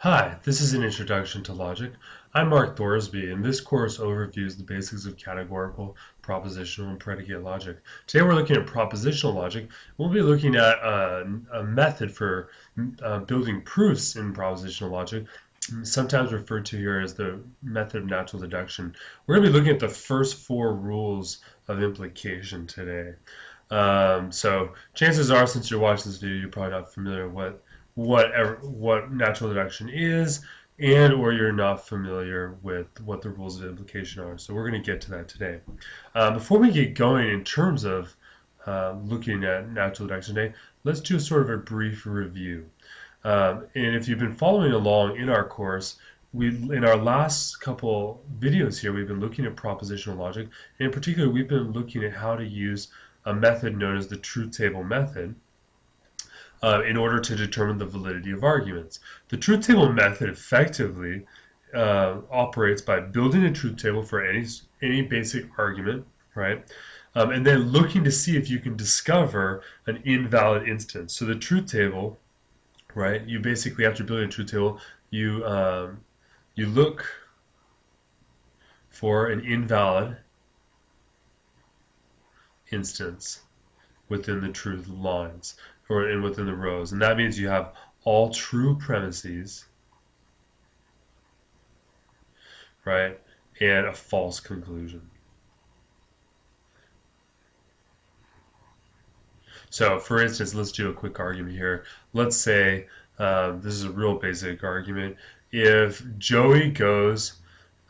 Hi, this is an introduction to logic. I'm Mark Thorsby, and this course overviews the basics of categorical, propositional, and predicate logic. Today we're looking at propositional logic. We'll be looking at a method for building proofs in propositional logic, sometimes referred to here as the method of natural deduction. We're going to be looking at the first four rules of implication today. So chances are, since you're watching this video, you're probably not familiar with what natural deduction is, and or you're not familiar with what the rules of implication are. So we're going to get to that today. Before we get going in terms of looking at natural deduction today, let's do sort of a brief review. And if you've been following along in our course, in our last couple videos here, we've been looking at propositional logic, and in particular, we've been looking at how to use a method known as the truth table method in order to determine the validity of arguments. The truth table method effectively operates by building a truth table for any basic argument, right? And then looking to see if you can discover an invalid instance. So the truth table, right? You basically, after building a truth table, you look for an invalid instance within the truth lines or within the rows, and that means you have all true premises, right, and a false conclusion. So for instance, let's do a quick argument here. Let's say this is a real basic argument. If Joey goes,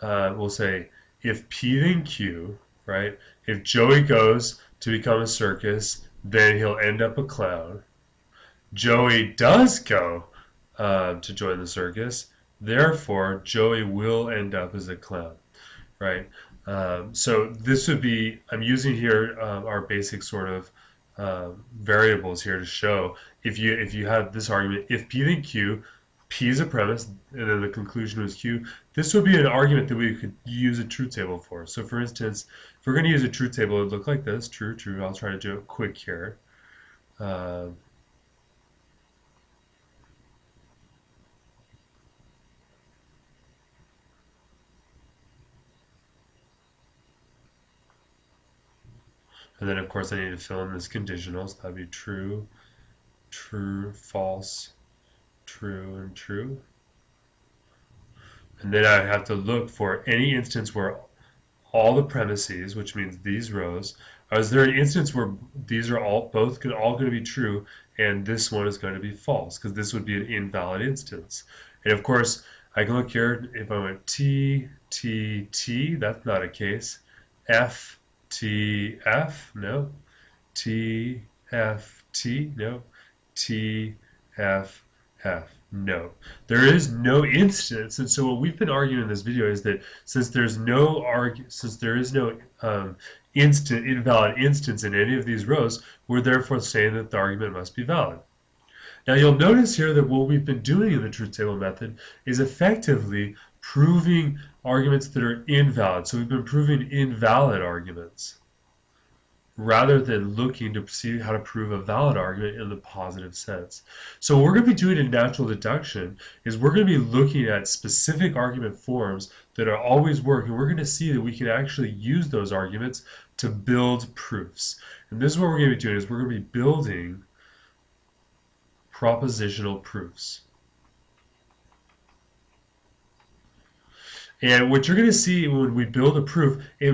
we'll say if P then Q, right, if Joey goes to become a circus, then he'll end up a clown. Joey does go to join the circus, therefore Joey will end up as a clown, right? So this would be, I'm using here our basic sort of variables here to show if you have this argument, if P then Q, P is a premise, and then the conclusion was Q, this would be an argument that we could use a truth table for. So for instance, if we're going to use a truth table, it would look like this, true, true. I'll try to do it quick here. And then of course I need to fill in this conditional, so that'd be true, true, false, true, and true. And then I have to look for any instance where all the premises, which means these rows, is there an instance where these are all going to be true and this one is going to be false, because this would be an invalid instance. And of course I can look here, if I went T, T, T, that's not a case. F, T, F, no. T, F, T, no. T, F, F, no. There is no instance, and so what we've been arguing in this video is that since there is no invalid instance in any of these rows, we're therefore saying that the argument must be valid. Now you'll notice here that what we've been doing in the truth table method is effectively proving arguments that are invalid. So we've been proving invalid arguments rather than looking to see how to prove a valid argument in the positive sense. So what we're going to be doing in natural deduction is we're going to be looking at specific argument forms that are always work, and we're going to see that we can actually use those arguments to build proofs. And this is what we're going to be doing, is we're going to be building propositional proofs. And what you're going to see when we build a proof, it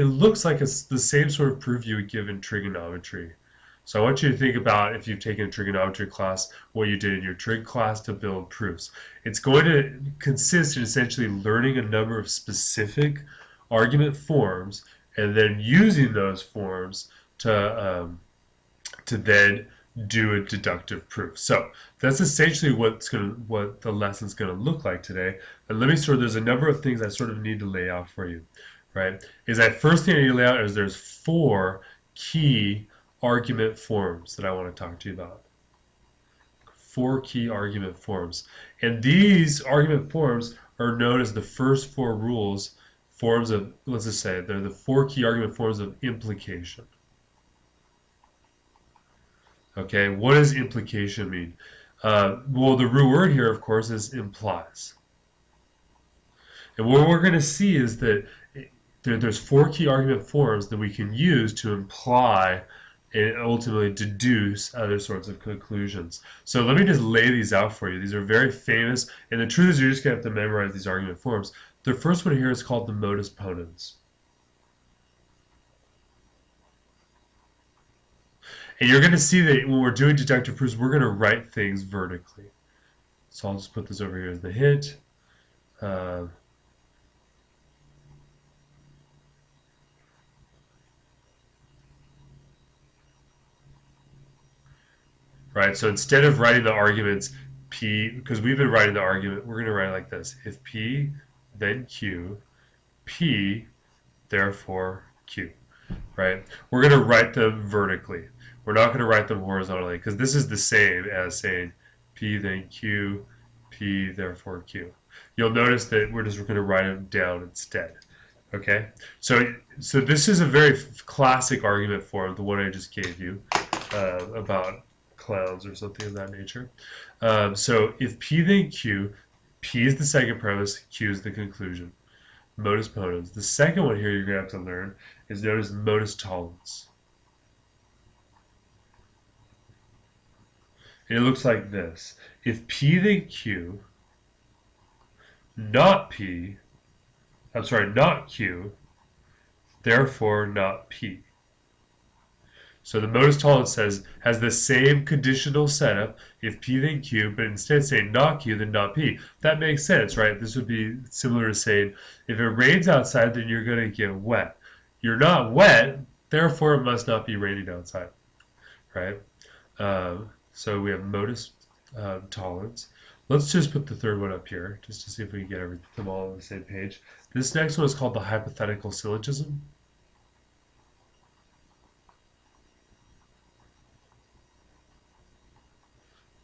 looks like it's the same sort of proof you would give in trigonometry. So I want you to think about, if you've taken a trigonometry class, what you did in your trig class to build proofs. It's going to consist in essentially learning a number of specific argument forms and then using those forms to then do a deductive proof. So that's essentially what the lesson's going to look like today. And let me there's a number of things I sort of need to lay out for you, right? First thing I need to lay out is there's 4 key argument forms that I want to talk to you about. 4 key argument forms. And these argument forms are known as the first 4 forms of, let's just say, they're the 4 key argument forms of implication. Okay, what does implication mean? Well, the root word here, of course, is implies. And what we're going to see is that there's four key argument forms that we can use to imply and ultimately deduce other sorts of conclusions. So let me just lay these out for you. These are very famous, and the truth is you're just going to have to memorize these argument forms. The first one here is called the modus ponens. And you're going to see that when we're doing deductive proofs, we're going to write things vertically. So I'll just put this over here as the hint. Right, so instead of writing the arguments P, because we've been writing the argument, we're going to write it like this. If P, then Q, P, therefore Q. Right? We're going to write them vertically. We're not going to write them horizontally, because this is the same as saying P, then Q, P, therefore Q. You'll notice that we're just going to write them down instead. Okay? So this is a very classic argument form, the one I just gave you, about clowns or something of that nature. So if P then Q, P is the second premise, Q is the conclusion. Modus ponens. The second one here you're going to have to learn is known as modus tollens. And it looks like this. If P then Q, not Q, therefore not P. So the modus tollens has the same conditional setup, if P then Q, but instead saying not Q then not P. That makes sense, right? This would be similar to saying, if it rains outside, then you're going to get wet. You're not wet, therefore it must not be raining outside, right? So we have modus tollens. Let's just put the third one up here, just to see if we can get them all on the same page. This next one is called the hypothetical syllogism.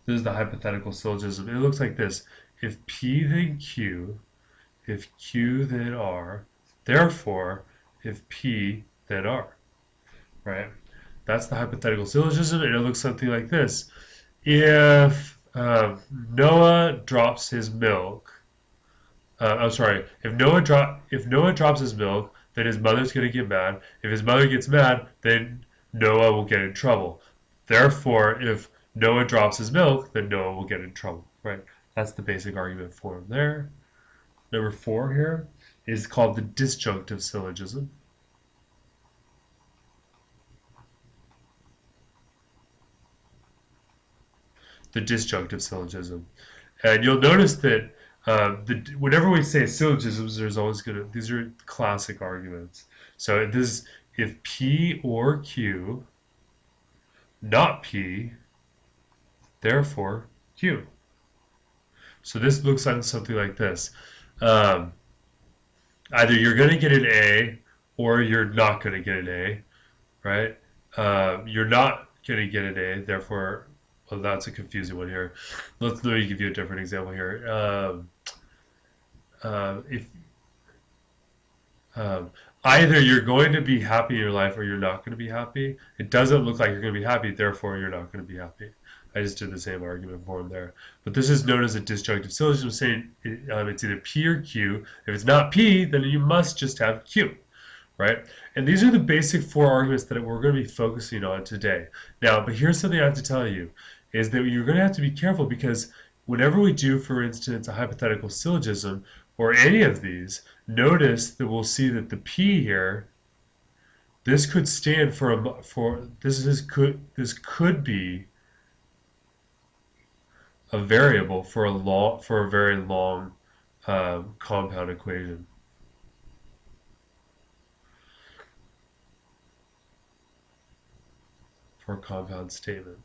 This is the hypothetical syllogism. It looks like this. If P then Q, if Q then R, therefore, if P then R. Right? That's the hypothetical syllogism, and it looks something like this. If Noah drops his milk, if Noah drops his milk, then his mother's going to get mad. If his mother gets mad, then Noah will get in trouble. Therefore, if Noah drops his milk, then Noah will get in trouble, right? That's the basic argument form there. Number 4 here is called the disjunctive syllogism. The disjunctive syllogism. And you'll notice that whenever we say syllogisms, there's always these are classic arguments. So this, if P or Q, not P, therefore Q. So this looks like something like this. Either you're going to get an A or you're not going to get an A, right? You're not going to get an A, therefore, well, that's a confusing one here. Let me give you a different example here. Either you're going to be happy in your life or you're not going to be happy. It doesn't look like you're going to be happy, therefore you're not going to be happy. I just did the same argument form there. But this is known as a disjunctive syllogism, saying it's either P or Q. If it's not P, then you must just have Q, right? And these are the basic 4 arguments that we're going to be focusing on today. Now, but here's something I have to tell you, is that you're going to have to be careful, because whenever we do, for instance, a hypothetical syllogism, or any of these, notice that we'll see that the P here, this could stand this could be a variable for a very long compound equation. For a compound statement.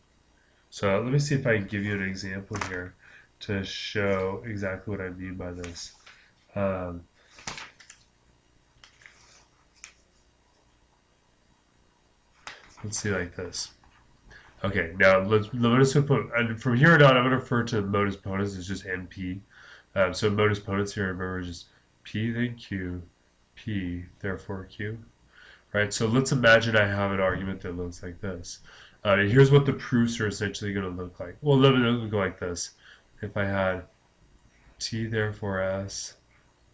So let me see if I can give you an example here to show exactly what I mean by this. Let's see, like this. Okay, now let's put, and from here on out, I'm going to refer to modus ponens as just NP. So modus ponens here, remember, is just P then Q, P, therefore Q. Right, so let's imagine I have an argument that looks like this. Here's what the proofs are essentially going to look like. Well, let me go like this. If I had T therefore S,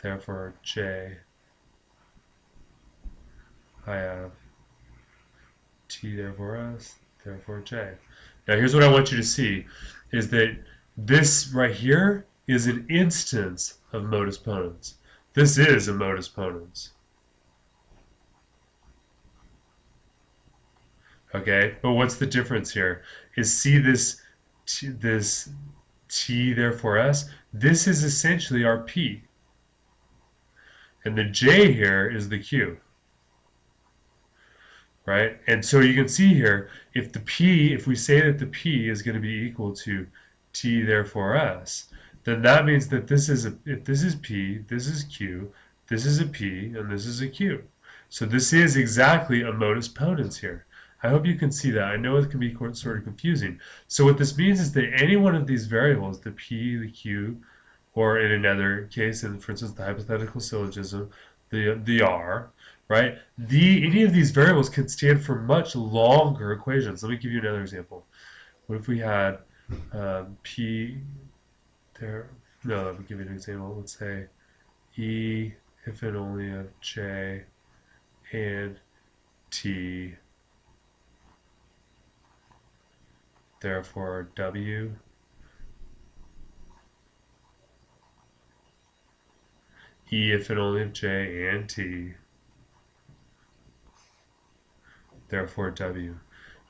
therefore J, I have T therefore S, therefore J. Now here's what I want you to see, is that this right here is an instance of modus ponens. This is a modus ponens. Okay, but what's the difference here? Is see this T therefore S? This is essentially our P. And the J here is the Q. Right? And so you can see here, if we say that the P is going to be equal to T therefore S, then that means that if this is P, this is Q, this is a P, and this is a Q. So this is exactly a modus ponens here. I hope you can see that. I know it can be sort of confusing. So what this means is that any one of these variables, the P, the Q, or in another case, for instance, the hypothetical syllogism, the R, right? Any of these variables can stand for much longer equations. Let me give you another example. What if we had P there? No, let me give you an example. Let's say E if and only of J and T, therefore W. E if and only of J and T, therefore W.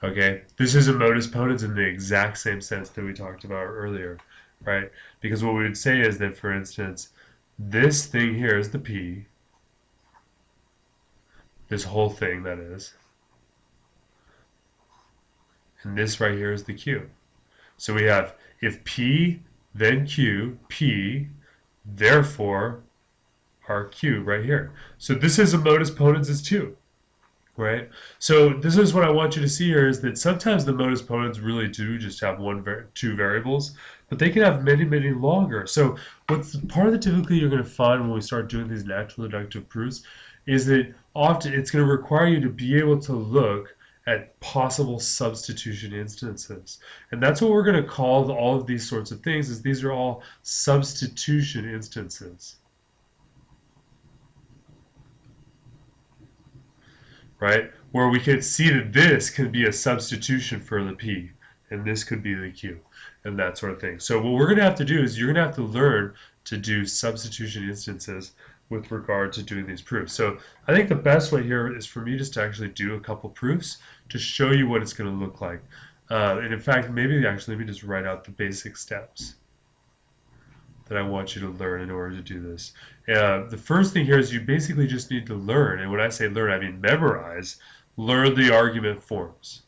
Okay, this is a modus ponens in the exact same sense that we talked about earlier, right? Because what we would say is that, for instance, this thing here is the P, this whole thing, that is, and this right here is the Q. So we have, if P, then Q, P, therefore our Q right here. So this is a modus ponens as 2. Right? So this is what I want you to see here, is that sometimes the modus ponens really do just have two variables, but they can have many, many longer. So what's part of the difficulty you're going to find when we start doing these natural deductive proofs is that often it's going to require you to be able to look at possible substitution instances. And that's what we're going to call all of these sorts of things, is these are all substitution instances. Right? Where we can see that this can be a substitution for the P, and this could be the Q, and that sort of thing. So what we're going to have to do is you're going to have to learn to do substitution instances with regard to doing these proofs. So I think the best way here is for me just to actually do a couple proofs to show you what it's going to look like. And in fact, maybe actually let me just write out the basic steps that I want you to learn in order to do this. The first thing here is you basically just need to learn, and when I say learn, I mean memorize, learn the argument forms.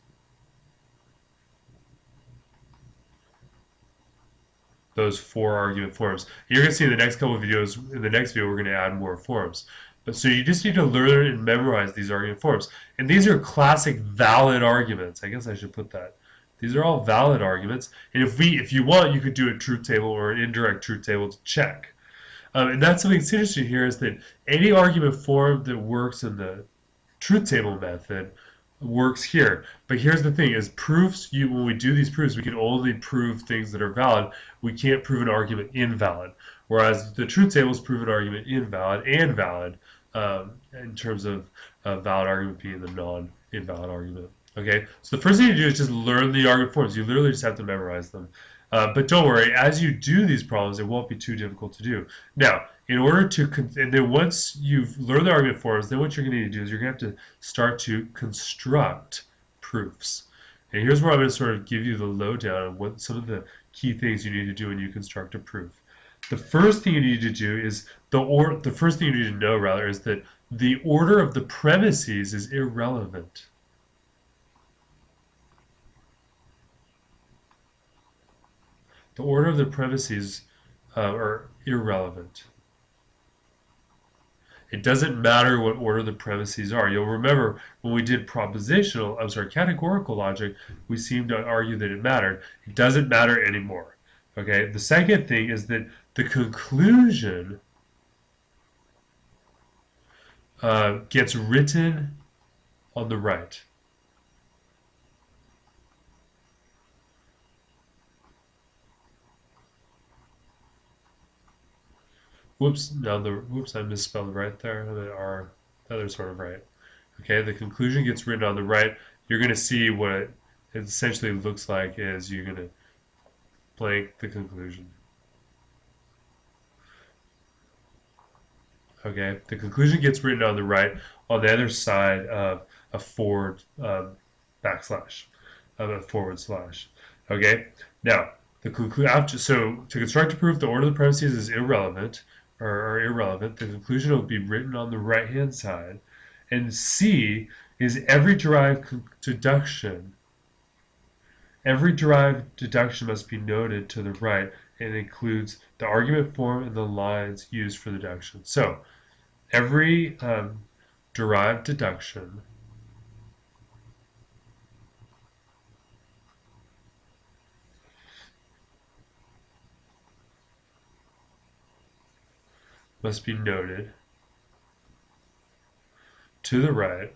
Those 4 argument forms. You're going to see in the next couple of videos, in the next video, we're going to add more forms. But so you just need to learn and memorize these argument forms. And these are classic valid arguments. I guess I should put that. These are all valid arguments, and if you want, you could do a truth table or an indirect truth table to check. And that's something that's interesting here, is that any argument form that works in the truth table method works here. But here's the thing, is proofs, when we do these proofs, we can only prove things that are valid. We can't prove an argument invalid. Whereas the truth tables prove an argument invalid and valid, in terms of a valid argument being the non-invalid argument. Okay, so the first thing you do is just learn the argument forms. You literally just have to memorize them. But don't worry, as you do these problems, it won't be too difficult to do. Now, in order to, and then once you've learned the argument forms, then what you're going to need to do is you're going to have to start to construct proofs. And here's where I'm going to sort of give you the lowdown on what some of the key things you need to do when you construct a proof. The first thing you need to do is, the first thing you need to know, rather, is that the order of the premises is irrelevant. The order of the premises are irrelevant. It doesn't matter what order the premises are. You'll remember when we did categorical logic, we seemed to argue that it mattered. It doesn't matter anymore. Okay. The second thing is that the conclusion gets written on the right. Whoops, whoops, I misspelled right there. The R, the other sort of right. Okay, the conclusion gets written on the right. You're going to see what it essentially looks like is you're going to blank the conclusion. Okay, the conclusion gets written on the right on the other side of a forward backslash, of a forward slash. Okay, now the after so to construct a proof, the order of the premises is irrelevant or irrelevant. The conclusion will be written on the right hand side, and C is every derived deduction. Every derived deduction must be noted to the right and includes the argument form and the lines used for the deduction. So every derived deduction must be noted to the right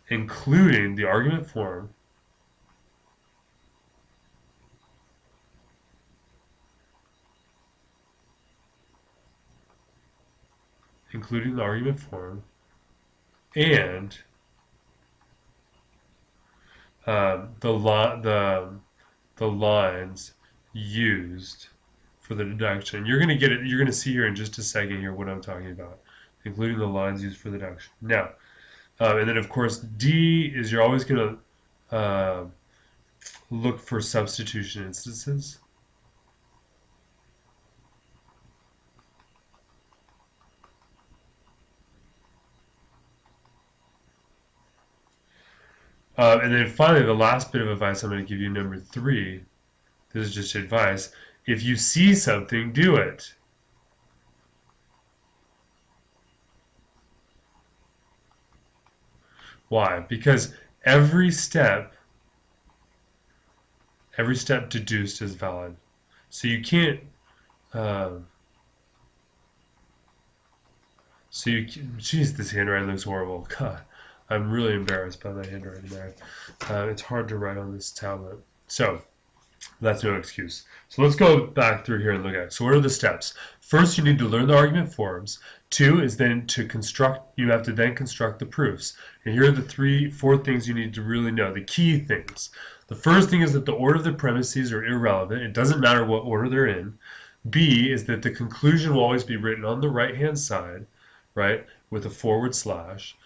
including the argument form including the argument form and the lines used for the deduction. You're going to get it. You're going to see here in just a second here what I'm talking about, including the lines used for the deduction. Now, and then of course D is you're always going to look for substitution instances. And then finally, the last bit of advice I'm going to give you, number 3, this is just advice. If you see something, do it. Why? Because every step deduced is valid. So you can't, geez, this handwriting looks horrible. God, I'm really embarrassed by my handwriting there. It's hard to write on this tablet. So that's no excuse. So let's go back through here and look at it. So what are the steps? First, you need to learn the argument forms. 2 is then to construct, you have to then construct the proofs. And here are the 4 things you need to really know, the key things. The first thing is that the order of the premises are irrelevant. It doesn't matter what order they're in. B is that the conclusion will always be written on the right-hand side, right, with a forward slash.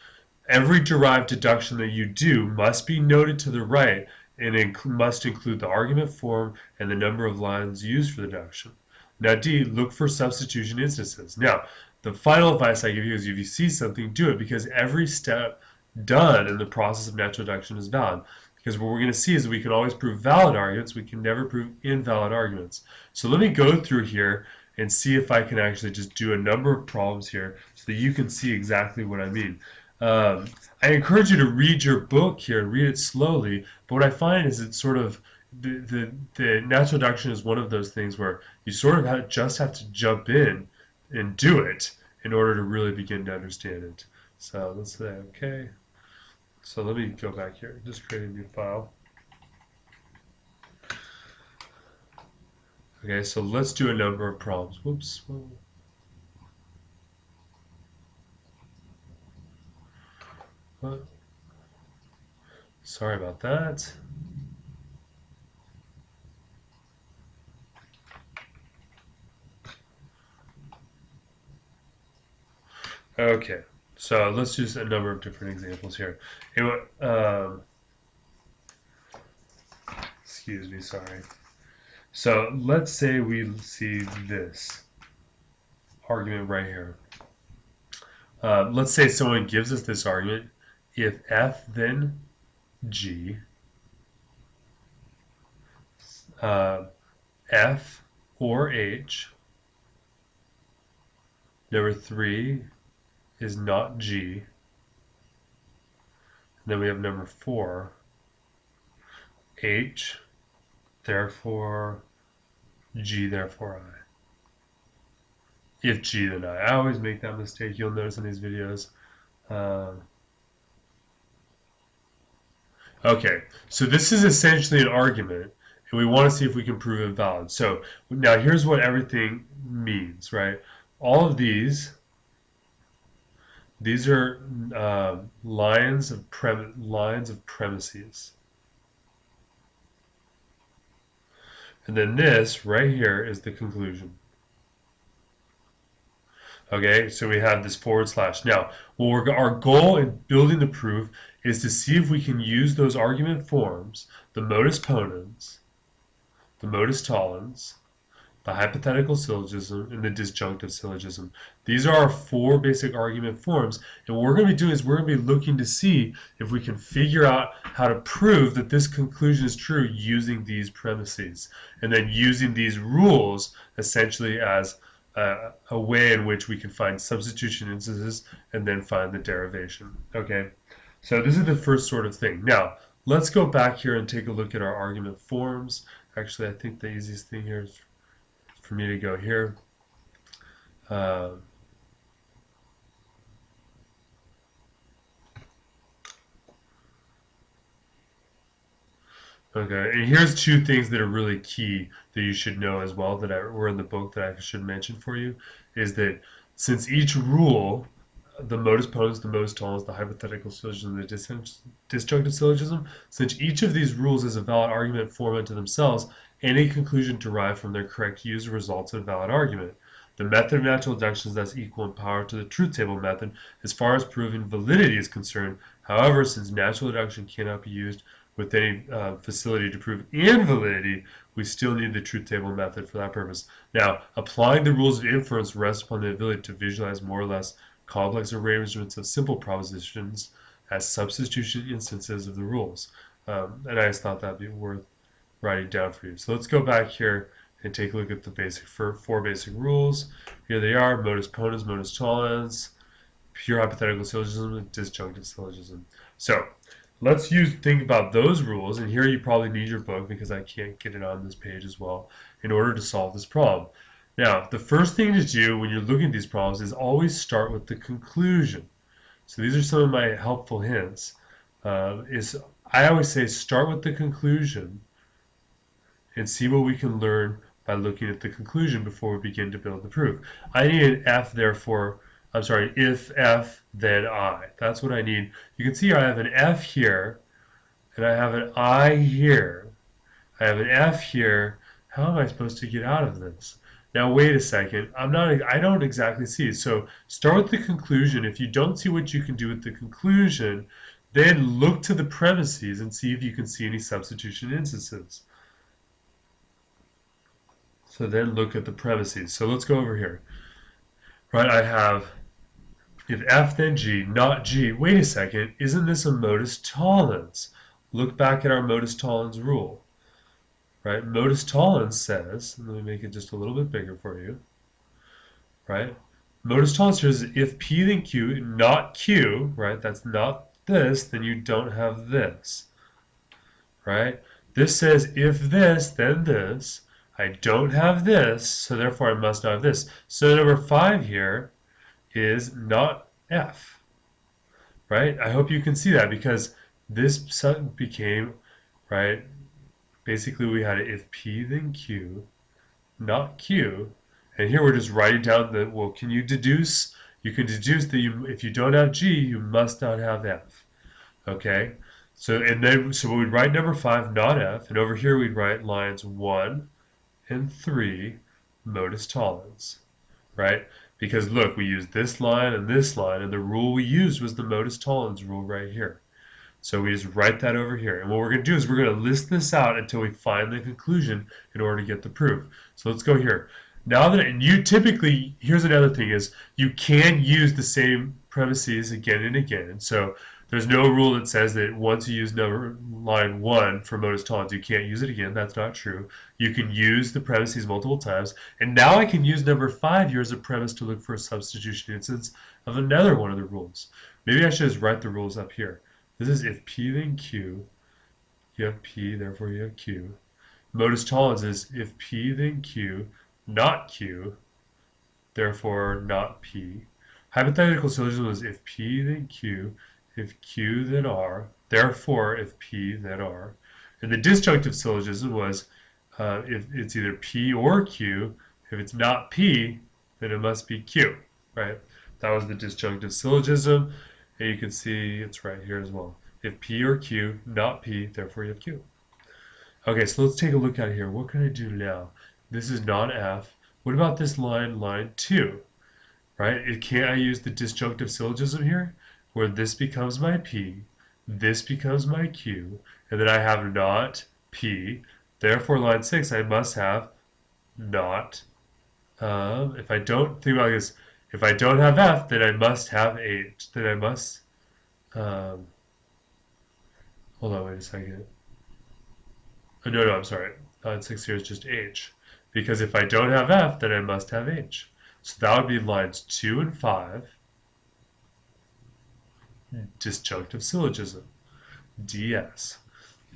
Every derived deduction that you do must be noted to the right and it must include the argument form and the number of lines used for the deduction. Now D, look for substitution instances. Now, the final advice I give you is if you see something, do it, because every step done in the process of natural deduction is valid. Because what we're going to see is that we can always prove valid arguments, we can never prove invalid arguments. So let me go through here and see if I can actually just do a number of problems here so that you can see exactly what I mean. I encourage you to read your book here and read it slowly, but what I find is it's sort of the natural deduction is one of those things where you sort of just have to jump in and do it in order to really begin to understand it. So let's say, okay. So let me go back here, just create a new file. Okay, so let's do a number of problems. Whoops. Whoa. What? Sorry about that. Okay, so let's use a number of different examples here. Excuse me, sorry. So let's say we see this argument right here. Let's say someone gives us this argument. If F then G, F or H, number 3 is not G. And then we have number 4, H, therefore G, therefore I. If G, then I always make that mistake. You'll notice in these videos. Okay, so this is essentially an argument, and we want to see if we can prove it valid. So now here's what everything means, right? All of these are lines of premises. And then this right here is the conclusion. Okay, so we have this forward slash. Now, our goal in building the proof is to see if we can use those argument forms, the modus ponens, the modus tollens, the hypothetical syllogism, and the disjunctive syllogism. These are our 4 basic argument forms, and what we're going to be doing is we're going to be looking to see if we can figure out how to prove that this conclusion is true using these premises, and then using these rules essentially as a way in which we can find substitution instances and then find the derivation. Okay, so this is the first sort of thing. Now, let's go back here and take a look at our argument forms. Actually, I think the easiest thing here is for me to go here. Okay, and here's 2 things that are really key that you should know as well that were in the book that I should mention for you, is that since each rule, the modus ponens, the modus tollens, the hypothetical syllogism, the disjunctive syllogism, since each of these rules is a valid argument form unto themselves, any conclusion derived from their correct use results in a valid argument. The method of natural deduction is thus equal in power to the truth table method as far as proving validity is concerned. However, since natural deduction cannot be used with any facility to prove invalidity, we still need the truth table method for that purpose. Now, applying the rules of inference rests upon the ability to visualize more or less complex arrangements of simple propositions as substitution instances of the rules. And I just thought that'd be worth writing down for you. So let's go back here and take a look at the 4 basic rules. Here they are: modus ponens, modus tollens, pure hypothetical syllogism, and disjunctive syllogism. So let's think about those rules, and here you probably need your book because I can't get it on this page as well in order to solve this problem. Now, the first thing to do when you're looking at these problems is always start with the conclusion. So these are some of my helpful hints. I always say start with the conclusion and see what we can learn by looking at the conclusion before we begin to build the proof. I need an F, therefore, if F, then I. That's what I need. You can see I have an F here, and I have an I here. I have an F here. How am I supposed to get out of this? Now, wait a second. I don't exactly see. So start with the conclusion. If you don't see what you can do with the conclusion, then look to the premises and see if you can see any substitution instances. So then look at the premises. So let's go over here. Right, I have if F then G, not G. Wait a second, isn't this a modus tollens? Look back at our modus tollens rule. Right, modus tollens says, let me make it just a little bit bigger for you. Right, modus tollens says if P then Q, not Q, right, that's not this, then you don't have this. Right, this says if this, then this. I don't have this, so therefore I must not have this. So number 5 here is not F, right? I hope you can see that because this became, right, basically we had if P then Q, not Q, and here we're just writing down the, well, can you deduce? You can deduce that if you don't have G, you must not have F, okay? So we'd write number 5, not F, and over here we'd write lines 1 and 3, modus tollens, right? Because look, we used this line, and the rule we used was the modus tollens rule right here. So we just write that over here. And what we're going to do is we're going to list this out until we find the conclusion in order to get the proof. So let's go here. Now that, and you typically, here's another thing is, you can use the same premises again and again. And so there's no rule that says that once you use line 1 for modus tollens, you can't use it again. That's not true. You can use the premises multiple times. And now I can use number 5 here as a premise to look for a substitution instance of another one of the rules. Maybe I should just write the rules up here. This is if P then Q, you have P, therefore you have Q. Modus tollens is if P then Q, not Q, therefore not P. Hypothetical syllogism is if P then Q, if Q then R, therefore if P then R. And the disjunctive syllogism was if it's either P or Q. If it's not P, then it must be Q, right? That was the disjunctive syllogism. And you can see it's right here as well. If P or Q, not P, therefore you have Q. Okay, so let's take a look at it here. What can I do now? This is not F. What about this line, line 2? Right? Can't I use the disjunctive syllogism here? Where this becomes my P, this becomes my Q, and then I have not P. Therefore, line 6, I must have not. If I don't think about this, if I don't have F, then I must have H. Then I must. Hold on, wait a second. Oh, no, I'm sorry. Line 6 here is just H. Because if I don't have F, then I must have H. So that would be lines 2 and 5. Disjunctive syllogism. DS.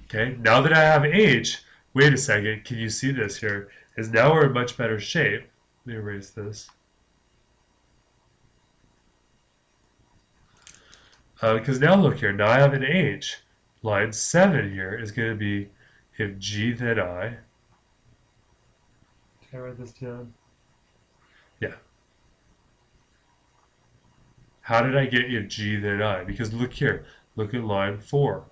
Okay, now that I have H, wait a second, can you see this here? Is now we're in much better shape. Let me erase this. Because now look here, now I have an H. Line 7 here is going to be if G then I. Can I write this down? Yeah. How did I get if G then I? Because look here, look at line 4.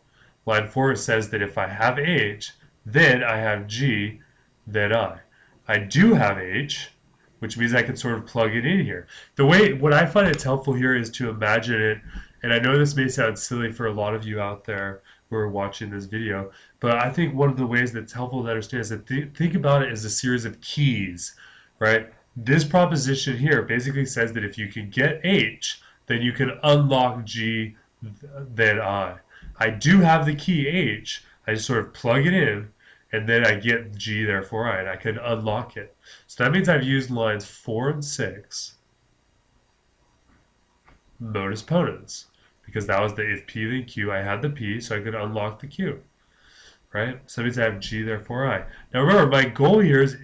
Line 4 says that if I have H, then I have G, then I. I do have H, which means I can sort of plug it in here. What I find it's helpful here is to imagine it, and I know this may sound silly for a lot of you out there who are watching this video, but I think one of the ways that's helpful to understand is that think about it as a series of keys, right? This proposition here basically says that if you can get H, then you can unlock G, then I. I do have the key H. I just sort of plug it in, and then I get G, therefore I, and I can unlock it. So that means I've used lines 4 and 6, modus ponens, because that was the if P then Q. I had the P, so I could unlock the Q, right? So that means I have G, therefore I. Now remember, my goal here is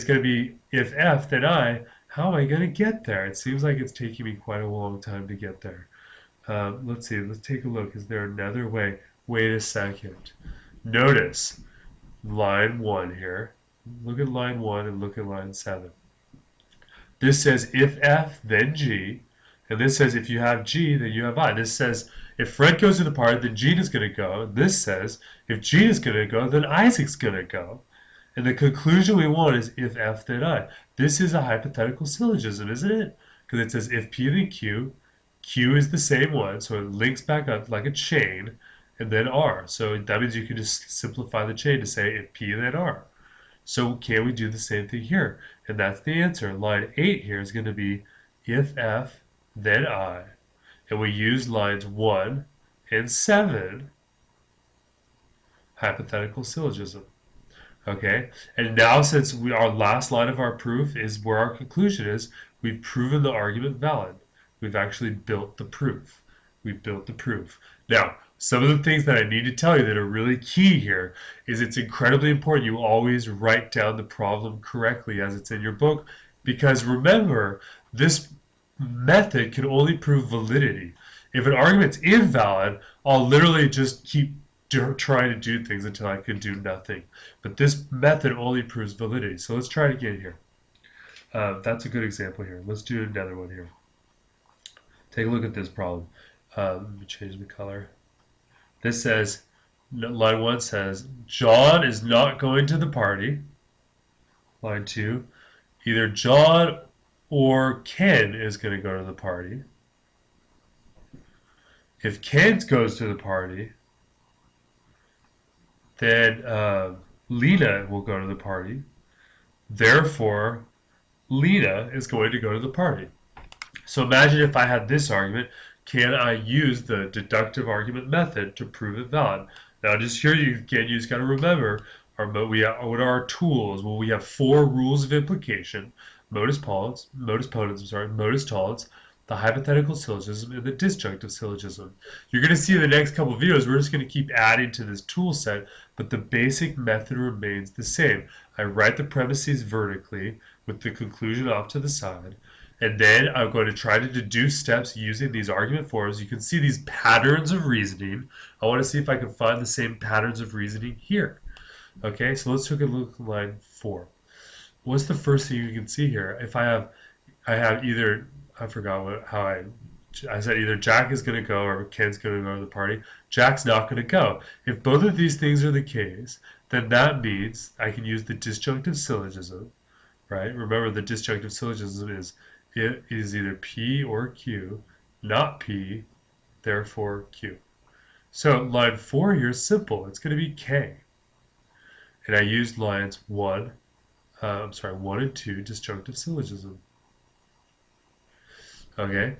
going to be if F, then I. How am I going to get there? It seems like it's taking me quite a long time to get there. Let's see. Let's take a look. Is there another way? Wait a second. Notice line 1 here. Look at line 1 and look at line 7. This says if F, then G. And this says if you have G, then you have I. This says if Fred goes to the party, then Gene is going to go. This says if Gene is going to go, then Isaac's going to go. And the conclusion we want is if F, then I. This is a hypothetical syllogism, isn't it? Because it says if P, then Q. Q is the same one, so it links back up like a chain, and then R. So that means you can just simplify the chain to say if P, then R. So can we do the same thing here? And that's the answer. Line 8 here is going to be if F, then I. And we use lines 1 and 7, hypothetical syllogism. Okay, and now since our last line of our proof is where our conclusion is, we've proven the argument valid. We've actually built the proof. We've built the proof. Now, some of the things that I need to tell you that are really key here is it's incredibly important you always write down the problem correctly as it's in your book, because remember, this method can only prove validity. If an argument's invalid, I'll literally just keep trying to do things until I can do nothing. But this method only proves validity. So let's try it again here. That's a good example here. Let's do another one here. Take a look at this problem. Let me change the color. This says, line 1 says, John is not going to the party. Line 2, either John or Ken is going to go to the party. If Ken goes to the party, then Lena will go to the party. Therefore, Lena is going to go to the party. So imagine if I had this argument, can I use the deductive argument method to prove it valid? Now just here you just got to remember, what are our tools? Well, we have 4 rules of implication: modus ponens, modus tollens, the hypothetical syllogism, and the disjunctive syllogism. You're going to see in the next couple of videos, we're just going to keep adding to this tool set, but the basic method remains the same. I write the premises vertically with the conclusion off to the side, And then I'm going to try to deduce steps using these argument forms. You can see these patterns of reasoning. I want to see if I can find the same patterns of reasoning here. Okay, so let's take a look at line 4. What's the first thing you can see here? If I have either, I forgot how I said either Jack is going to go or Ken's going to go to the party. Jack's not going to go. If both of these things are the case, then that means I can use the disjunctive syllogism, right? Remember, the disjunctive syllogism is it is either P or Q, not P, therefore Q. So line 4 here is simple. It's going to be K. And I used lines 1 and 2, disjunctive syllogism. Okay.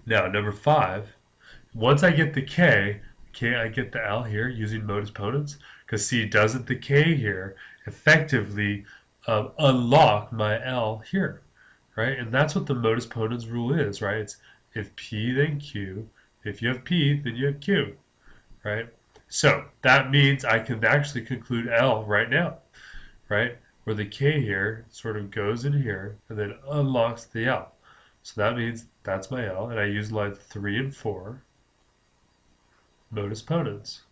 Now, number 5, once I get the K, I get the L here using modus ponens, because see, doesn't the K here effectively unlock my L here, right? And that's what the modus ponens rule is, right? It's if P, then Q. If you have P, then you have Q, right? So that means I can actually conclude L right now, right? Where the K here sort of goes in here and then unlocks the L. So that means that's my L, and I use lines 3 and 4, modus ponens.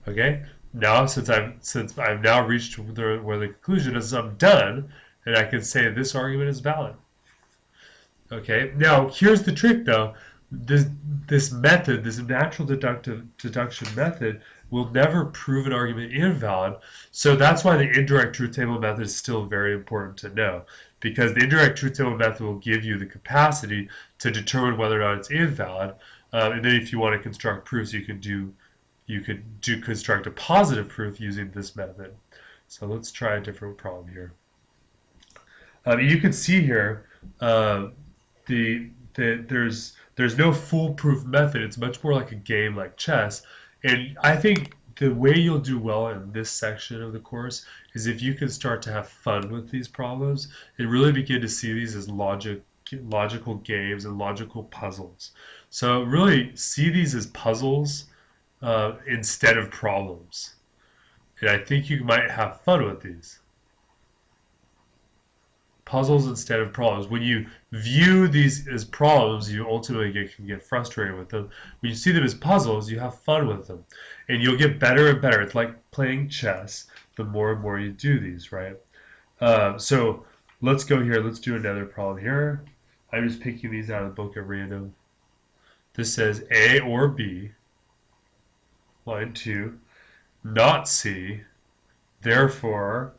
Okay? Now, since I've now reached where the conclusion is, I'm done, and I can say this argument is valid. Okay? Now, here's the trick, though. This method, this natural deduction method, will never prove an argument invalid. So that's why the indirect truth table method is still very important to know, because the indirect truth table method will give you the capacity to determine whether or not it's invalid. And then if you want to construct proofs, you could construct a positive proof using this method. So let's try a different problem here. You can see here there's no foolproof method. It's much more like a game like chess. And I think the way you'll do well in this section of the course is if you can start to have fun with these problems and really begin to see these as logical games and logical puzzles. So really see these as puzzles instead of problems. And I think you might have fun with these. Puzzles instead of problems. When you view these as problems, you ultimately can get frustrated with them. When you see them as puzzles, you have fun with them. And you'll get better and better. It's like playing chess the more and more you do these, right? So let's go here. Let's do another problem here. I'm just picking these out of the book at random. This says A or B, line 2, not C, therefore,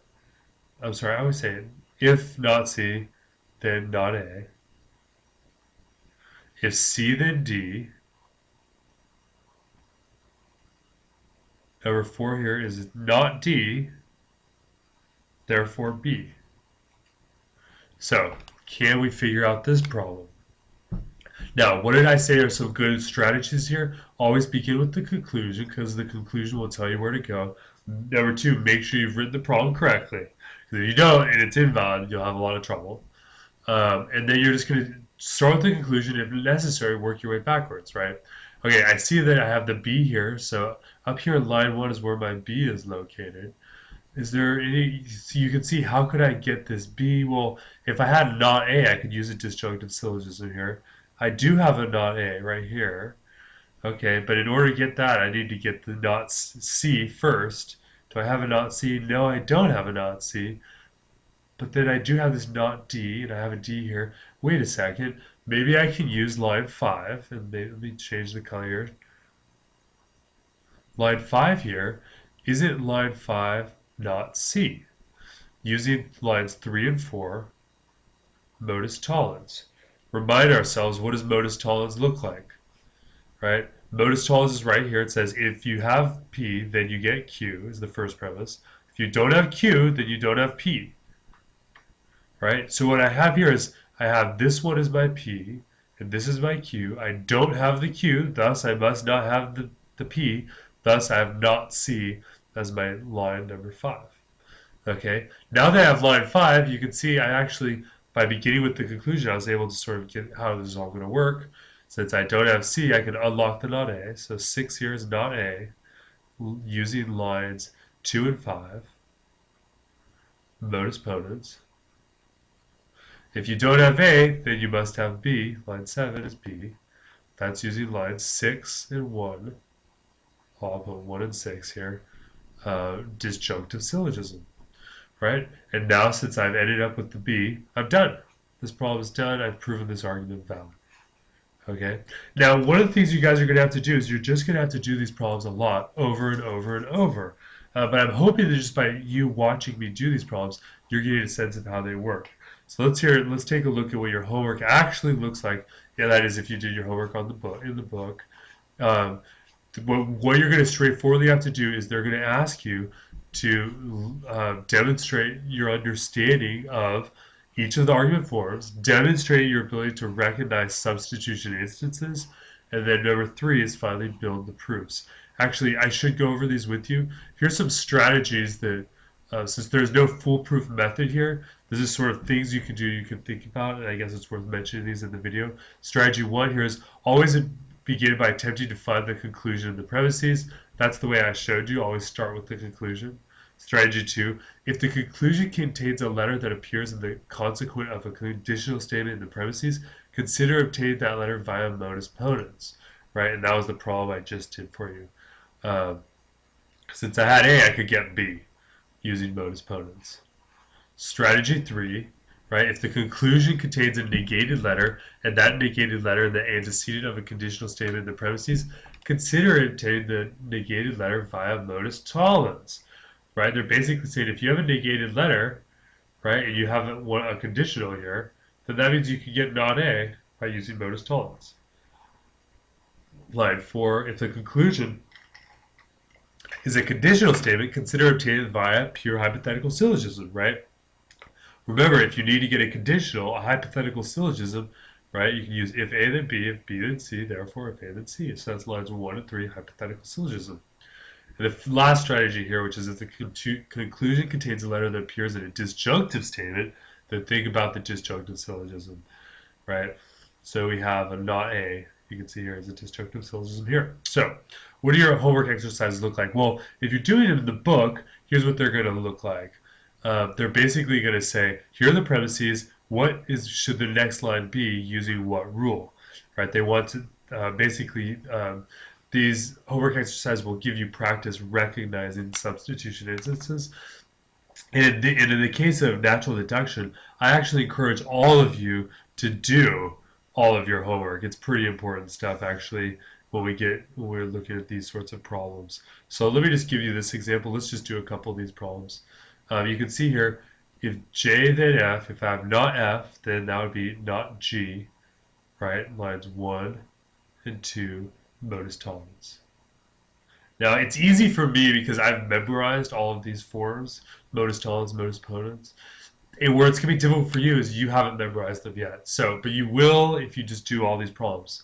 I'm sorry, I always say it. If not C, then not A. If C, then D. Number 4 here is not D, therefore B. So, can we figure out this problem? Now, what did I say are some good strategies here? Always begin with the conclusion, because the conclusion will tell you where to go. Number 2, make sure you've written the problem correctly. Because if you don't and it's invalid, you'll have a lot of trouble. And then you're just going to start with the conclusion. If necessary, work your way backwards, right? Okay, I see that I have the B here. So up here in line 1 is where my B is located. Is there any, so you can see, how could I get this B? Well, if I had not A, I could use a disjunctive syllogism here. I do have a not A right here. Okay, but in order to get that, I need to get the not C first. Do I have a not C? No, I don't have a not C. But then I do have this not D, and I have a D here. Wait a second. Maybe I can use line 5, and let me change the color here. Line 5 here, isn't line 5 not C? Using lines 3 and 4, modus tollens. Remind ourselves, what does modus tollens look like? Right? Modus tollens is right here. It says if you have P, then you get Q, is the first premise. If you don't have Q, then you don't have P. Right? So what I have here is I have this one as my P, and this is my Q. I don't have the Q, thus I must not have the P. Thus I have not C as my line number 5. Okay? Now that I have line 5, you can see I actually, by beginning with the conclusion, I was able to sort of get how this is all going to work. Since I don't have C, I can unlock the not A. So 6 here is not A, using lines 2 and 5, modus ponens. If you don't have A, then you must have B. Line 7 is B. That's using lines 6 and 1. I'll put 1 and 6 here. Disjunctive syllogism, right? And now since I've ended up with the B, I'm done. This problem is done. I've proven this argument valid. Okay. Now, one of the things you guys are going to have to do is you're just going to have to do these problems a lot over and over and over. But I'm hoping that just by you watching me do these problems, you're getting a sense of how they work. So let's take a look at what your homework actually looks like. Yeah, that is if you did your homework on the book in the book. What you're going to straightforwardly have to do is they're going to ask you to demonstrate your understanding of each of the argument forms, demonstrate your ability to recognize substitution instances, and then number 3 is finally build the proofs. Actually, I should go over these with you. Here's some strategies that, since there's no foolproof method here, this is sort of things you can do, you can think about, and I guess it's worth mentioning these in the video. Strategy 1 here is always begin by attempting to find the conclusion of the premises. That's the way I showed you. Always start with the conclusion. Strategy 2, if the conclusion contains a letter that appears in the consequent of a conditional statement in the premises, consider obtaining that letter via modus ponens, right? And that was the problem I just did for you. Since I had A, I could get B using modus ponens. Strategy 3, right? If the conclusion contains a negated letter, and that negated letter is the antecedent of a conditional statement in the premises, consider obtaining the negated letter via modus tollens. Right? They're basically saying if you have a negated letter, right, and you have a conditional here, then that means you can get not A by using modus tollens. Line 4, if the conclusion is a conditional statement, consider obtaining it via pure hypothetical syllogism, right? Remember, if you need to get a conditional, a hypothetical syllogism, right, you can use if A then B, if B then C, therefore if A then C. So that's lines 1 and 3, hypothetical syllogism. And the last strategy here, which is if the conclusion contains a letter that appears in a disjunctive statement, then think about the disjunctive syllogism, right? So we have a not A, you can see here is a disjunctive syllogism here. So what do your homework exercises look like? Well, if you're doing it in the book, here's what they're going to look like. They're basically going to say, here are the premises, should the next line be using what rule, right? They want to basically... these homework exercises will give you practice recognizing substitution instances. And in the case of natural deduction, I actually encourage all of you to do all of your homework. It's pretty important stuff, actually, when we're looking at these sorts of problems. So let me just give you this example. Let's just do a couple of these problems. You can see here, if J then F, if I have not F, then that would be not G, right? Lines 1 and 2. Modus tollens. Now, it's easy for me because I've memorized all of these forms, modus tollens, modus ponens. And where it's going to be difficult for you is you haven't memorized them yet. So, but you will if you just do all these problems.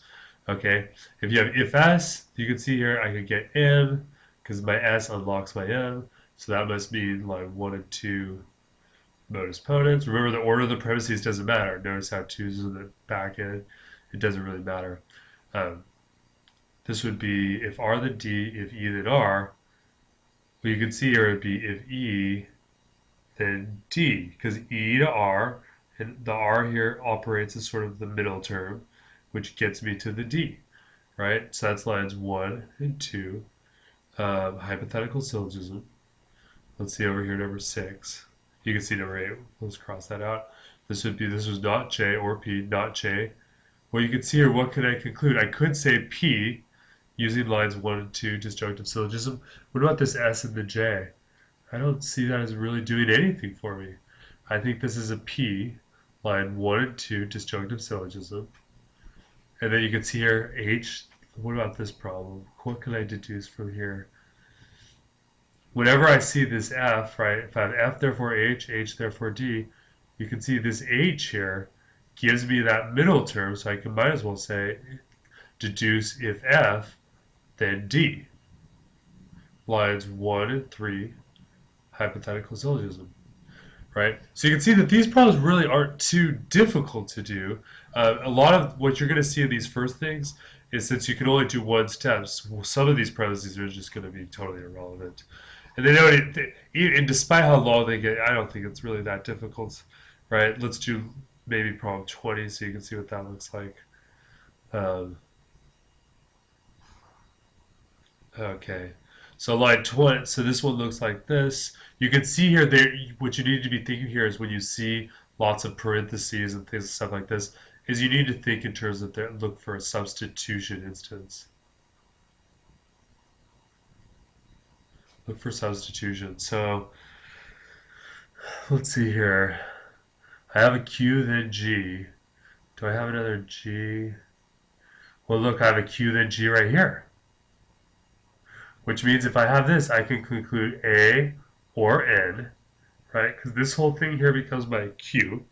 Okay? If you have if S, you can see here I could get M because my S unlocks my M. So that must mean line 1 and 2 modus ponens. Remember, the order of the premises doesn't matter. Notice how 2 is in the back end. It doesn't really matter. This would be if R then D, if E then R. Well, you can see here it would be if E then D, because E to R, and the R here operates as sort of the middle term, which gets me to the D, right? So that's lines 1 and 2, hypothetical syllogism. Let's see over here, number 6. You can see number 8. Let's cross that out. This was not J or P, not J. Well, you can see here, what could I conclude? I could say P, using lines 1 and 2, disjunctive syllogism. What about this S and the J? I don't see that as really doing anything for me. I think this is a P, line 1 and 2, disjunctive syllogism. And then you can see here, H. What about this problem? What can I deduce from here? Whenever I see this F, right, if I have F therefore H, H therefore D, you can see this H here gives me that middle term, so I might as well say deduce if F, then D. Lines 1 and 3, hypothetical syllogism. Right? So you can see that these problems really aren't too difficult to do. A lot of what you're going to see in these first things is since you can only do one step, some of these premises are just going to be totally irrelevant. And they don't, and despite how long they get, I don't think it's really that difficult. Right? Let's do maybe problem 20 so you can see what that looks like. Um, okay. So line 20, so this one looks like this. You can see here, there, what you need to be thinking here is when you see lots of parentheses and things and stuff like this, is you need to think in terms of look for a substitution instance. Look for substitution. So let's see here. I have a Q, then G. Do I have another G? Well, look, I have a Q, then G right here. Which means if I have this, I can conclude A or N, right? Because this whole thing here becomes my Q,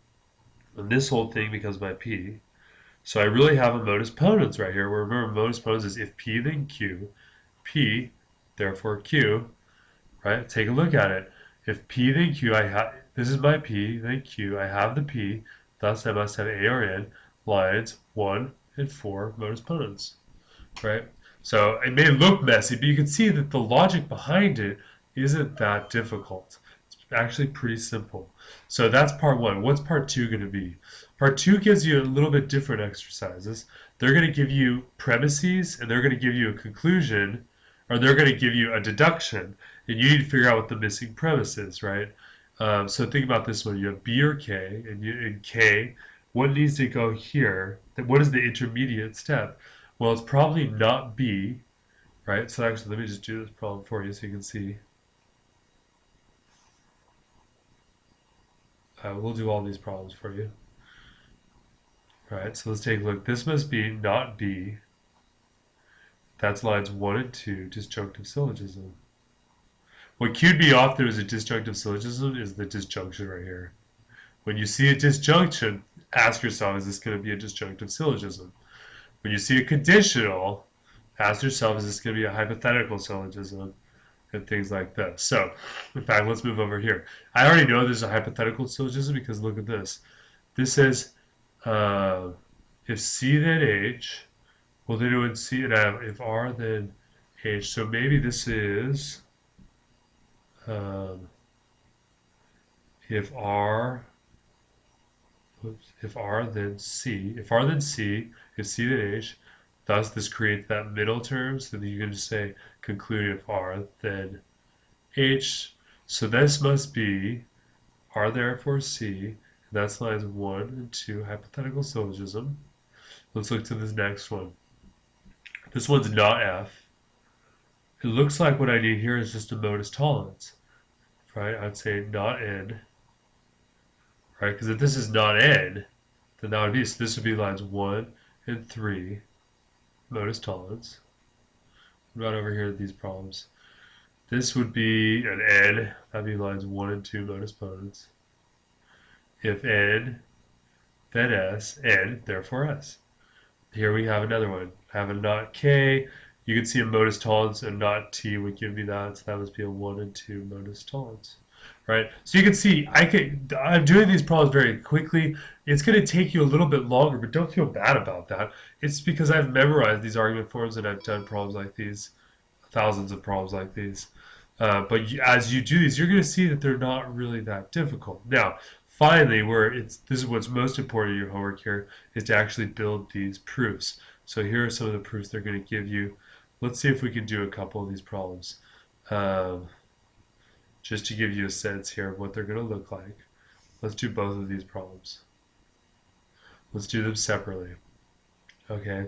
and this whole thing becomes my P. So I really have a modus ponens right here. Where remember, modus ponens is if P, then Q, P, therefore Q, right? Take a look at it. If P, then Q, this is my P, then Q, I have the P, thus I must have A or N, lines 1 and 4 modus ponens, right? So it may look messy, but you can see that the logic behind it isn't that difficult. It's actually pretty simple. So that's part one. What's part two going to be? Part two gives you a little bit different exercises. They're going to give you premises, and they're going to give you a conclusion, or they're going to give you a deduction, and you need to figure out what the missing premise is, right? So think about this one. You have B or K, and in K, what needs to go here? What is the intermediate step? Well, it's probably not B, right? So actually, let me just do this problem for you so you can see. We'll do all these problems for you. All right, so let's take a look. This must be not B. That's lines 1 and 2, disjunctive syllogism. What cued me off there as a disjunctive syllogism is the disjunction right here. When you see a disjunction, ask yourself, is this going to be a disjunctive syllogism? When you see a conditional, ask yourself, is this going to be a hypothetical syllogism? And things like this. So, in fact, let's move over here. I already know there's a hypothetical syllogism because look at this. This says, if C then H, well then it would C and have if R then H. So maybe this is if R then C, if R then C, if C then H, thus this creates that middle term, so that you can just say conclude if R then H. So this must be R therefore C, and that's lines 1 and 2, hypothetical syllogism. Let's look to this next one. This one's not F. It looks like what I need here is just a modus tollens, right? I'd say not N, right? Because if this is not N, then that would be, so this would be lines 1 and 3, modus tollens. Right over here, these problems. This would be an N, that'd be lines 1 and 2, modus ponens. If N, then S, N, therefore S. Here we have another one. I have a not K. You can see a modus tollens and not T would give me that, so that must be a 1 and 2 modus tollens. Right? So you can see I'm doing these problems very quickly. It's going to take you a little bit longer, but don't feel bad about that. It's because I've memorized these argument forms and I've done problems like these, thousands of problems like these. But as you do these, you're going to see that they're not really that difficult. Now, finally, this is what's most important in your homework here, is to actually build these proofs. So here are some of the proofs they're going to give you. Let's see if we can do a couple of these problems. Just to give you a sense here of what they're going to look like. Let's do both of these problems. Let's do them separately. Okay.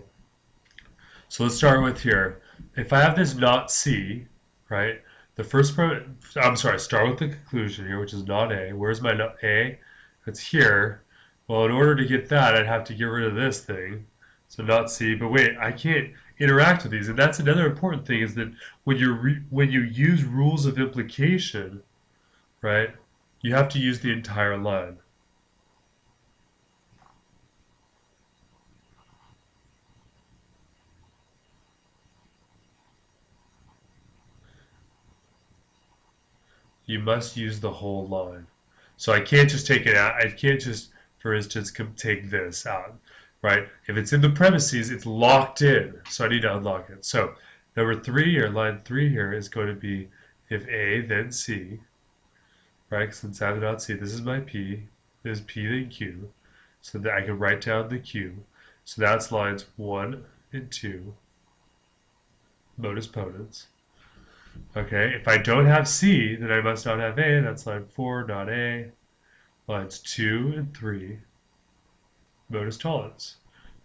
So let's start with here. If I have this not C, right? The first part, I'm sorry, start with the conclusion here, which is not A. Where's my not A? It's here. Well, in order to get that, I'd have to get rid of this thing. So not C, but wait, I can't interact with these. And that's another important thing, is that when you use rules of implication, right, you have to use the entire line. You must use the whole line. So I can't just take it out. I can't just, for instance, take this out, right? If it's in the premises, it's locked in. So I need to unlock it. So number 3 here, line 3 here is going to be if A, then C, right? Since I have not C, this is my P. This is P, then Q. so that I can write down the Q. So that's lines 1 and 2, modus ponens. Okay, if I don't have C, then I must not have A. That's line 4, not A. Lines 2 and 3, modus tollens.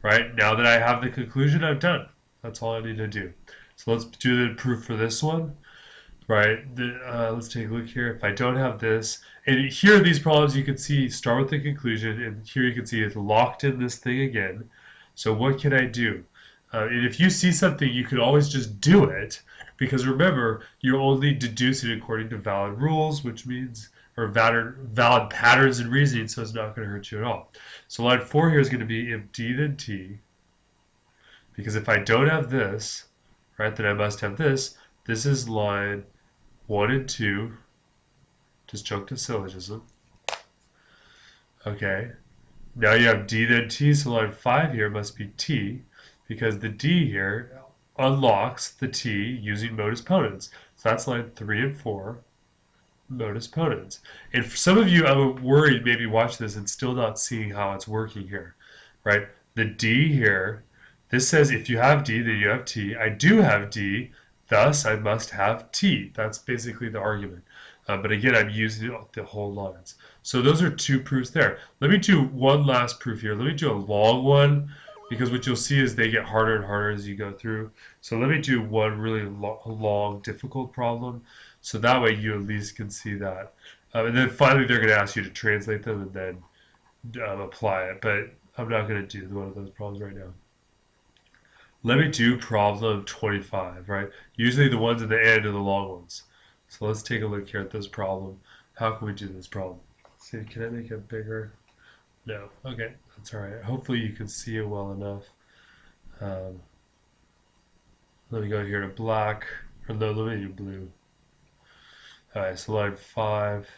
Right, now that I have the conclusion, I'm done. That's all I need to do. So let's do the proof for this one. Right, let's take a look here. If I don't have this, and here these problems you can see start with the conclusion, and here you can see it's locked in this thing again. So what can I do? And if you see something, you can always just do it, because remember, you're only deducing according to valid rules, which means, or valid patterns in reasoning, so it's not going to hurt you at all. So line 4 here is going to be if D then T, because if I don't have this, right, then I must have this. This is line 1 and 2, disjunctive syllogism. Okay, now you have D then T, so line 5 here must be T, because the D here unlocks the T using modus ponens. So that's line 3 and 4, modus ponens. And for some of you, I'm worried maybe watch this and still not seeing how it's working here, right? The D here, this says if you have D, then you have T. I do have D, thus I must have T. That's basically the argument. But again, I'm using the whole lines. So those are 2 proofs there. Let me do one last proof here. Let me do a long one, because what you'll see is they get harder and harder as you go through. So let me do one really long, difficult problem. So that way you at least can see that. And then finally they're going to ask you to translate them and then apply it. But I'm not going to do one of those problems right now. Let me do problem 25, right? Usually the ones at the end are the long ones. So let's take a look here at this problem. How can we do this problem? Let's see, can I make it bigger? No. Okay, that's all right. Hopefully you can see it well enough. Let me go here to black, or no, let me do blue. All right, so line 5.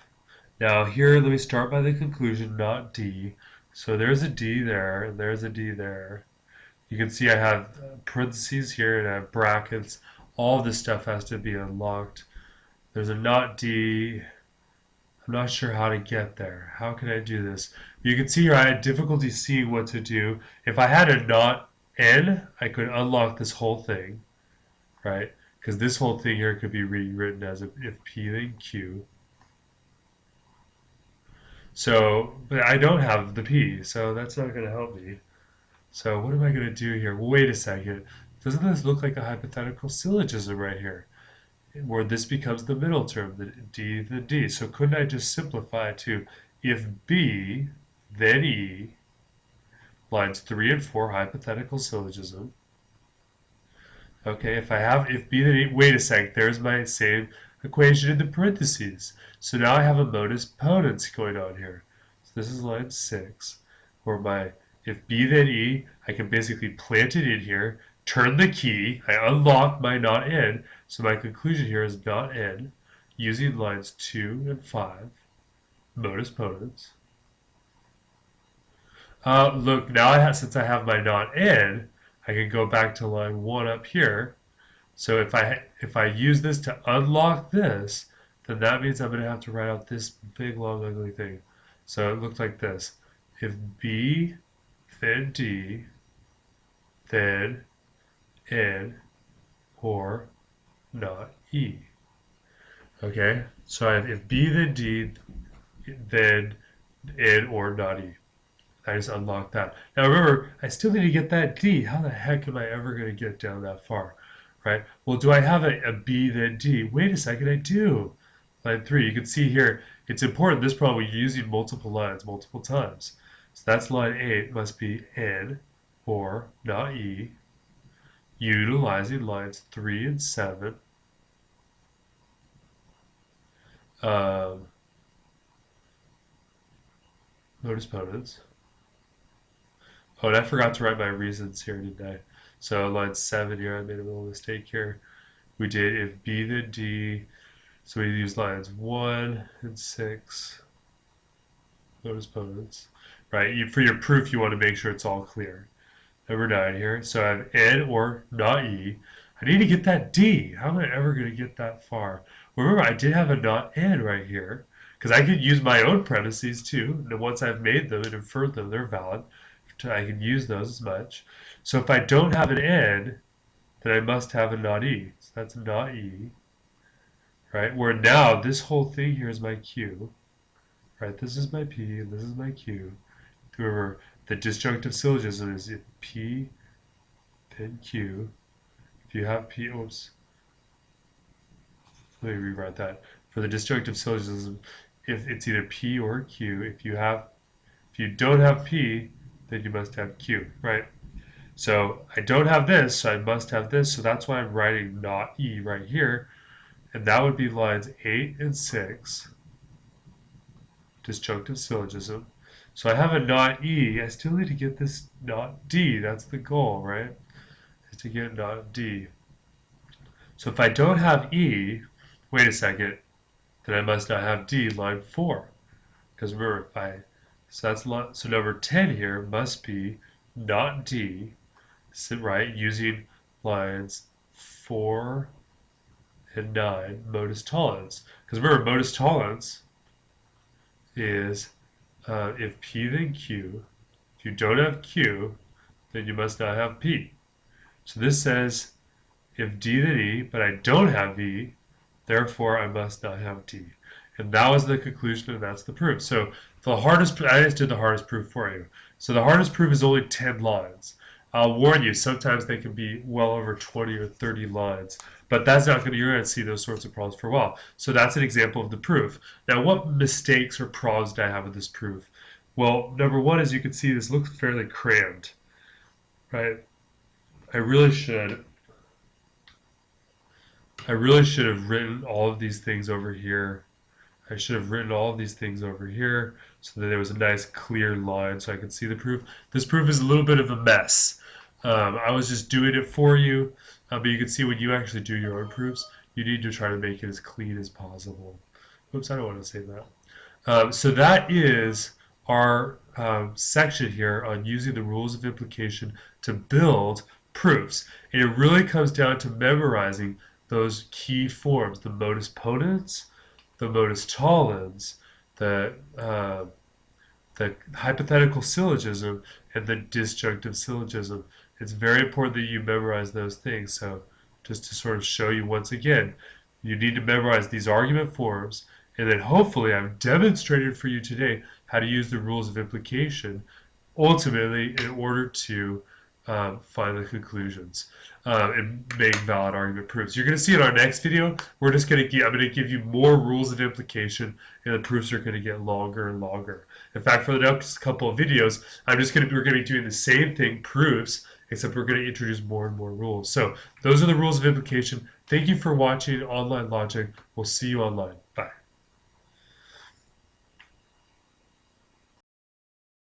Now here, let me start by the conclusion, not D. So there's a D there, and there's a D there. You can see I have parentheses here, and I have brackets. All of this stuff has to be unlocked. There's a not D. I'm not sure how to get there. How can I do this? You can see here I had difficulty seeing what to do. If I had a not N, I could unlock this whole thing, right? Because this whole thing here could be rewritten as if P then Q. So, but I don't have the P, so that's not going to help me. So what am I going to do here? Well, wait a second. Doesn't this look like a hypothetical syllogism right here, where this becomes the middle term, the D. So couldn't I just simplify it to if B, then E, lines 3 and 4, hypothetical syllogism. Okay, if B, then E, wait a sec, there's my same equation in the parentheses. So now I have a modus ponens going on here. So this is line 6, where if B then E, I can basically plant it in here, turn the key, I unlock my not N, so my conclusion here is not N, using lines 2 and 5, modus ponens. Look, now since I have my not N, I can go back to line 1 up here. So if I use this to unlock this, then that means I'm going to have to write out this big, long, ugly thing. So it looks like this. If B, then D, then N, or not E. Okay, so I have if B, then D, then N, or not E. I just unlocked that. Now remember, I still need to get that D. How the heck am I ever going to get down that far? Right? Well, do I have a B, then D? Wait a second, I do. Line 3, you can see here, it's important, this problem, we're using multiple lines multiple times. So that's line 8, must be N, or not E, utilizing lines 3 and 7. Modus ponens. Oh, and I forgot to write my reasons here, didn't I? So line 7 here, I made a little mistake here. We did if B then D, so we use lines 1 and 6, modus ponens. Right, for your proof, you want to make sure it's all clear. Number 9 here, so I have N or not E. I need to get that D. How am I ever going to get that far? Well, remember, I did have a not N right here, because I could use my own premises too. And once I've made them and inferred them, they're valid. I can use those as much. So if I don't have an and, then I must have a not e. So that's not e, right? Where now this whole thing here is my q, right? This is my p, and this is my q. Remember, the disjunctive syllogism is if p, then q. If you have p, oops. Let me rewrite that. For the disjunctive syllogism, if it's either p or q, if you don't have p, then you must have q, right? So I don't have this, so I must have this, so that's why I'm writing not e right here, and that would be lines 8 and 6, disjunctive syllogism. So I have a not e, I still need to get this not d, that's the goal, right? Is to get not d. So if I don't have e, wait a second, then I must not have d, line 4. Because remember, so number 10 here must be not d, right, using lines 4 and 9, modus tollens. Because remember, modus tollens is if p then q. If you don't have q, then you must not have p. So this says if d then e, but I don't have e, therefore I must not have d. And that was the conclusion, and that's the proof. So the hardest, I just did the hardest proof for you. So the hardest proof is only 10 lines. I'll warn you, sometimes they can be well over 20 or 30 lines. But that's not going to, you're going to see those sorts of problems for a while. So that's an example of the proof. Now, what mistakes or problems did I have with this proof? Well, number one, as you can see, this looks fairly crammed, right? I really should have written all of these things over here. I should have written all of these things over here so that there was a nice clear line so I could see the proof. This proof is a little bit of a mess. I was just doing it for you, but you can see when you actually do your own proofs, you need to try to make it as clean as possible. Oops, I don't want to say that. So that is our section here on using the rules of implication to build proofs. And it really comes down to memorizing those key forms, the modus ponens, the modus tollens, the hypothetical syllogism, and the disjunctive syllogism. It's very important that you memorize those things. So just to sort of show you once again, you need to memorize these argument forms, and then hopefully I've demonstrated for you today how to use the rules of implication ultimately in order to find the conclusions and make valid argument proofs. You're going to see in our next video, I'm going to give you more rules of implication, and the proofs are going to get longer and longer. In fact, for the next couple of videos, we're going to be doing the same thing, proofs, except we're going to introduce more and more rules. So those are the rules of implication. Thank you for watching Online Logic. We'll see you online.